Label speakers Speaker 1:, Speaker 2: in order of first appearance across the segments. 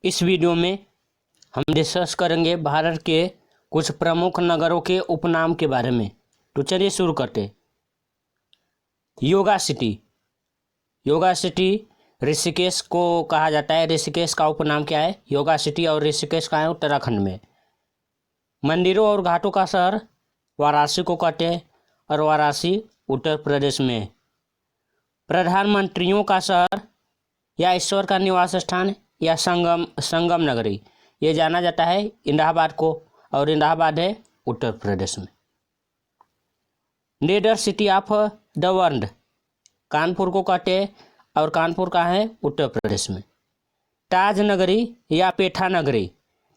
Speaker 1: इस वीडियो में हम डिस्कस करेंगे भारत के कुछ प्रमुख नगरों के उपनाम के बारे में। तो चलिए शुरू करते। योगा सिटी ऋषिकेश को कहा जाता है। ऋषिकेश का उपनाम क्या है? योगा सिटी। और ऋषिकेश का है उत्तराखंड में। मंदिरों और घाटों का शहर वाराणसी को कहते हैं और वाराणसी उत्तर प्रदेश में है। प्रधानमंत्रियों का शहर या ईश्वर का निवास स्थान या संगम नगरी, ये जाना जाता है इलाहाबाद को, और इलाहाबाद है उत्तर प्रदेश में। Leader city of the world Kanpur को कहते हैं और कानपुर का है उत्तर प्रदेश में। ताज नगरी या पेठा नगरी,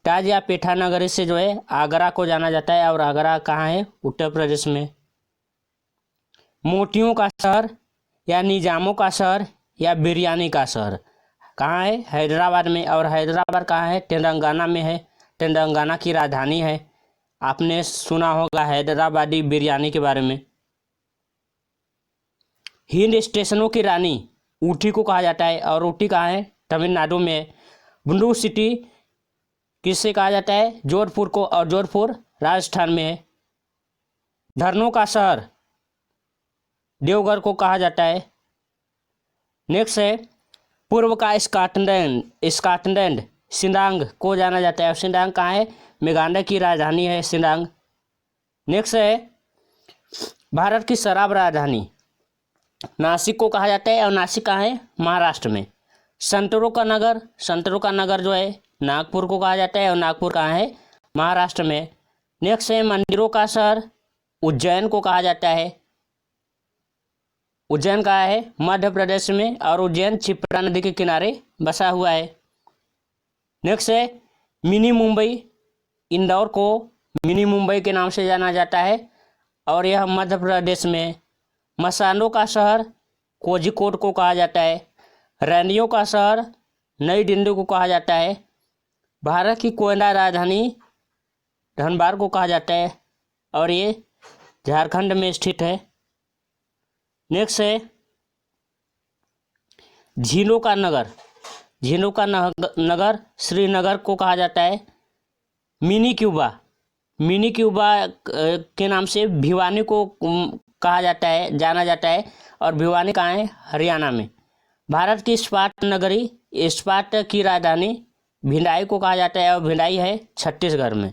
Speaker 1: ताज या पेठा नगरी से जो है आगरा को जाना जाता है और आगरा कहाँ है? उत्तर प्रदेश में। मोतियों का शहर या निजामों का शहर या बिरयानी का शहर कहाँ है? हैदराबाद में। और हैदराबाद कहाँ है? तेलंगाना में है। तेलंगाना की राजधानी है। आपने सुना होगा हैदराबादी बिरयानी के बारे में। हिल स्टेशनों की रानी ऊटी को कहा जाता है और ऊटी कहाँ है? तमिलनाडु में है। ब्लू सिटी किससे कहा जाता है? जोधपुर को, और जोधपुर राजस्थान में है। झरनों का शहर देवघर को कहा जाता है। नेक्स्ट है पूर्व का स्कॉटलैंड शिलांग को जाना जाता है। शिलांग कहाँ है? मेघालय की राजधानी है शिलांग। नेक्स्ट है भारत की शराब राजधानी नासिक को कहा जाता है और नासिक कहाँ है? महाराष्ट्र में। संतरों का नगर जो है नागपुर को कहा जाता है और नागपुर कहाँ है? महाराष्ट्र में। नेक्स्ट है मंदिरों का शहर उज्जैन को कहा जाता है। उज्जैन कहाँ है? मध्य प्रदेश में, और उज्जैन क्षिप्रा नदी के किनारे बसा हुआ है। नेक्स्ट है मिनी मुंबई, इंदौर को मिनी मुंबई के नाम से जाना जाता है और यह मध्य प्रदेश में। मसालों का शहर कोझिकोड को कहा जाता है। रैनियों का शहर नई दिल्ली को कहा जाता है। भारत की कोयला राजधानी धनबाद को कहा जाता है और ये झारखंड में स्थित है। नेक्स्ट है झीलों का नगर श्रीनगर को कहा जाता है। मिनी क्यूबा के नाम से भिवानी को कहा जाता है, जाना जाता है, और भिवानी कहाँ है? हरियाणा में। भारत की इस्पात की राजधानी भिलाई को कहा जाता है और भिलाई है छत्तीसगढ़ में।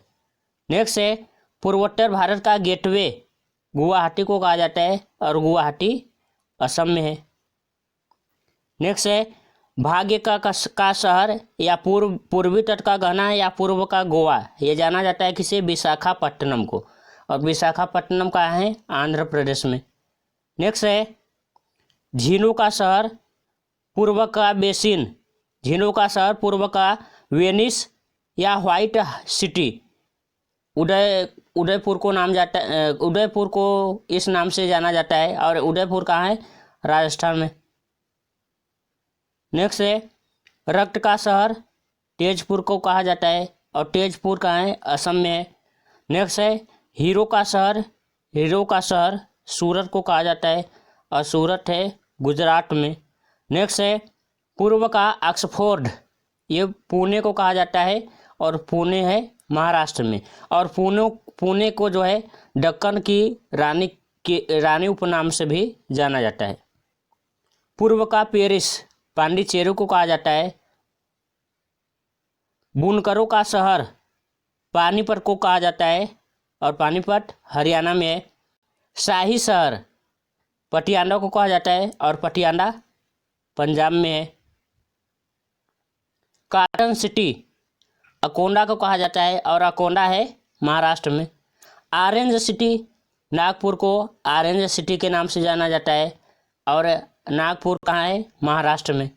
Speaker 1: नेक्स्ट है पूर्वोत्तर भारत का गेटवे गुवाहाटी को कहा जाता है और गुवाहाटी असम में है। नेक्स्ट है भाग्य का शहर या पूर्वी तट का गहना या पूर्व का गोवा, ये जाना जाता है किसे? विशाखापट्टनम को, और विशाखापट्टनम कहाँ है? आंध्र प्रदेश में। नेक्स्ट है झीलों का शहर पूर्व का बेसिन, झीलों का शहर पूर्व का वेनिस या व्हाइट सिटी उदयपुर को इस नाम से जाना जाता है और उदयपुर कहाँ है? राजस्थान में। नेक्स्ट है रक्त का शहर तेजपुर को कहा जाता है और तेजपुर कहाँ है? असम में है। नेक्स्ट है हीरो का शहर सूरत को कहा जाता है और सूरत है गुजरात में। नेक्स्ट है पूर्व का ऑक्सफोर्ड, ये पुणे को कहा जाता है और पुणे है महाराष्ट्र में। और पुणे को जो है दक्कन की रानी उपनाम से भी जाना जाता है। पूर्व का पेरिस पांडिचेरी को कहा जाता है। बुनकरों का शहर पानीपत को कहा जाता है और पानीपत हरियाणा में है। शाही शहर पटियाला को कहा जाता है और पटियाला पंजाब में है। कॉटन सिटी अकोला को कहा जाता है और अकोला है महाराष्ट्र में। ऑरेंज सिटी नागपुर को ऑरेंज सिटी के नाम से जाना जाता है और नागपुर कहाँ है? महाराष्ट्र में।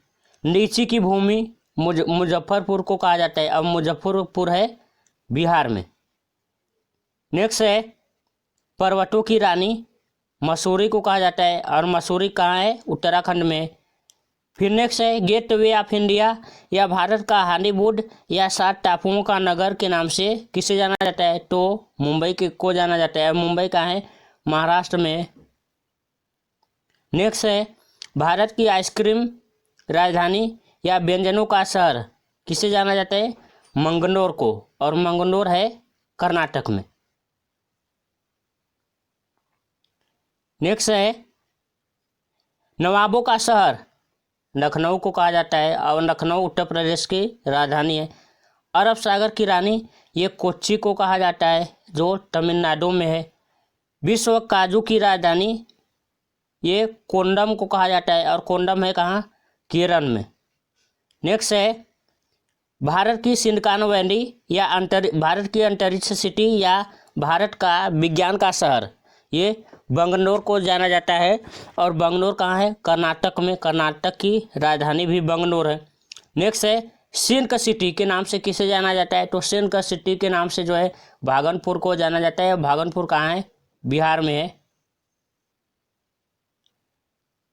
Speaker 1: लीची की भूमि मुजफ्फरपुर को कहा जाता है और मुजफ्फरपुर है बिहार में। नेक्स्ट है पर्वतों की रानी मसूरी को कहा जाता है और मसूरी कहाँ है? उत्तराखंड में। फिर नेक्स्ट है गेटवे ऑफ इंडिया या भारत का हॉलीवुड या 7 टापुओं का नगर के नाम से किसे जाना जाता है? तो मुंबई को जाना जाता है। मुंबई कहाँ है? महाराष्ट्र में। नेक्स्ट है भारत की आइसक्रीम राजधानी या व्यंजनों का शहर किसे जाना जाता है? मंगलोर को, और मंगलोर है कर्नाटक में। नेक्स्ट है नवाबों का शहर, लखनऊ को कहा जाता है, और लखनऊ उत्तर प्रदेश की राजधानी है। अरब सागर की रानी, ये कोच्चि को कहा जाता है जो तमिलनाडु में है। विश्व काजू की राजधानी, ये कोंडम को कहा जाता है, और कोंडम है कहाँ? केरल में। नेक्स्ट है भारत की सिलिकॉन वैली या भारत की अंतरिक्ष सिटी या भारत का विज्ञान का शहर, ये बंगलोर को जाना जाता है, और बंगलोर कहाँ है? कर्नाटक में। कर्नाटक की राजधानी भी बंगलोर है। नेक्स्ट है सिल्क सिटी के नाम से किसे जाना जाता है? तो सिल्क सिटी के नाम से जो है भागलपुर को जाना जाता है। भागलपुर कहाँ है? बिहार में है।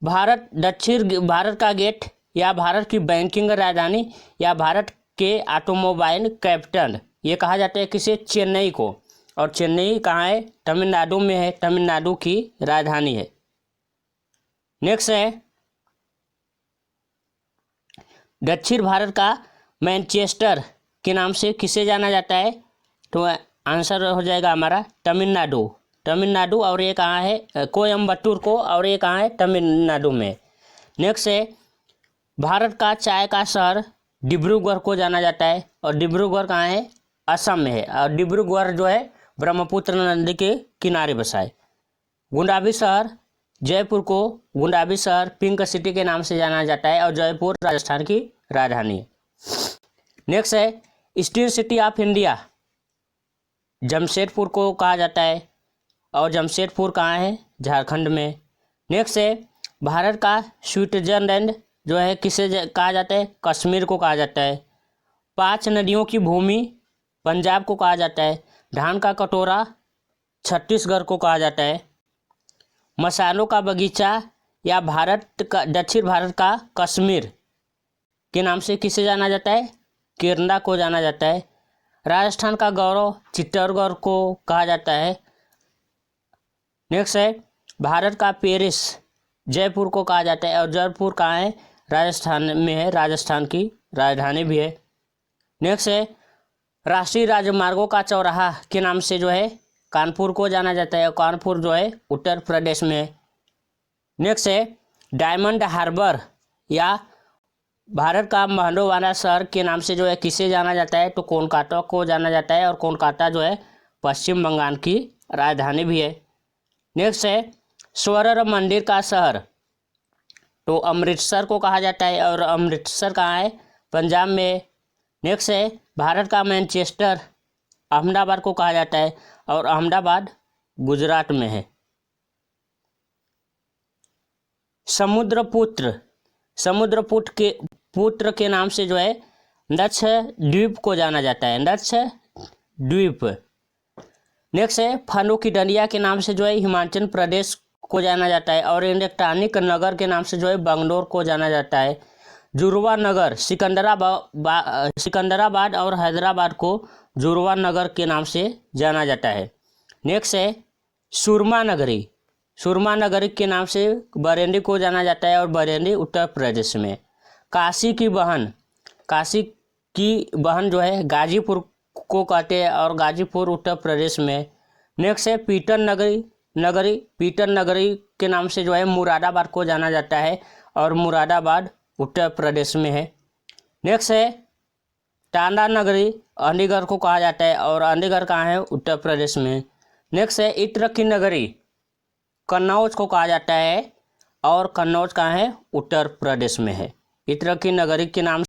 Speaker 1: भारत का गेट या भारत की बैंकिंग राजधानी या भारत के ऑटोमोबाइल कैपिटल, ये कहा जाता है किसे? चेन्नई को, और चेन्नई कहाँ है? तमिलनाडु में है, तमिलनाडु की राजधानी है। नेक्स्ट है दक्षिण भारत का मैनचेस्टर के नाम से किसे जाना जाता है? तो आंसर हो जाएगा हमारा तमिलनाडु, और ये कहाँ है? कोयम्बटूर को, और ये कहाँ है? तमिलनाडु में। नेक्स्ट है भारत का चाय का शहर डिब्रूगढ़ को जाना जाता है, और डिब्रूगढ़ कहाँ है? असम में है, और डिब्रूगढ़ जो है ब्रह्मपुत्र नदी के किनारे बसा है। गुलाबी शहर जयपुर को गुलाबी शहर पिंक सिटी के नाम से जाना जाता है, और जयपुर राजस्थान की राजधानी है। नेक्स्ट है steel city of India, Jamshedpur को कहा जाता है, और जमशेदपुर कहाँ है? झारखंड में। नेक्स्ट है भारत का स्विट्जरलैंड जो है किसे कहा जाता है? कश्मीर को कहा जाता है। 5 नदियों की भूमि पंजाब को कहा जाता है। धान का कटोरा छत्तीसगढ़ को कहा जाता है। मसालों का बगीचा या दक्षिण भारत का कश्मीर के नाम से किसे जाना जाता है? केरला को जाना जाता है। राजस्थान का गौरव चित्तौड़गढ़ को कहा जाता है। नेक्स्ट है भारत का पेरिस जयपुर को कहा जाता है, और जयपुर कहाँ है? राजस्थान में है, राजस्थान की राजधानी भी है। नेक्स्ट है राष्ट्रीय राजमार्गों का चौराहा के नाम से जो है कानपुर को जाना जाता है, और कानपुर जो है उत्तर प्रदेश में है। नेक्स्ट है डायमंड हार्बर या भारत का महलों वाला शहर के नाम से जो है किसे जाना जाता है? तो कोलकाता को जाना जाता है, और कोलकाता जो है पश्चिम बंगाल की राजधानी भी है। नेक्स्ट है स्वर्ण मंदिर का शहर, तो अमृतसर को कहा जाता है, और अमृतसर कहाँ है? पंजाब में। नेक्स्ट है भारत का मैनचेस्टर अहमदाबाद को कहा जाता है, और अहमदाबाद गुजरात में है। समुद्रपुत्र के नाम से जो है लक्षद्वीप को जाना जाता है, लक्षद्वीप। नेक्स्ट है फलों की डलिया के नाम से जो है हिमाचल प्रदेश को जाना जाता है, और इलेक्ट्रॉनिक नगर के नाम से जो है बंगलोर को जाना जाता है। जुड़वा नगर सिकंदराबाद और हैदराबाद को जुड़वा नगर के नाम से जाना जाता है। नेक्स्ट है सुरमा नगरी के नाम से बरेली को जाना जाता है, और बरेली उत्तर प्रदेश में। काशी की बहन जो है गाजीपुर को कहते हैं, और गाजीपुर उत्तर प्रदेश में। नेक्स्ट है पीटन नगरी के नाम से जो है मुरादाबाद को जाना जाता है, और मुरादाबाद उत्तर प्रदेश में है। नेक्स्ट है टांडा नगरी अलीगढ़ को कहा जाता है, और अलीगढ़ कहाँ है? उत्तर प्रदेश में। नेक्स्ट है इत्र की नगरी कन्नौज को कहा जाता है, और कन्नौज कहाँ है? उत्तर प्रदेश में है। इत्र की नगरी के नाम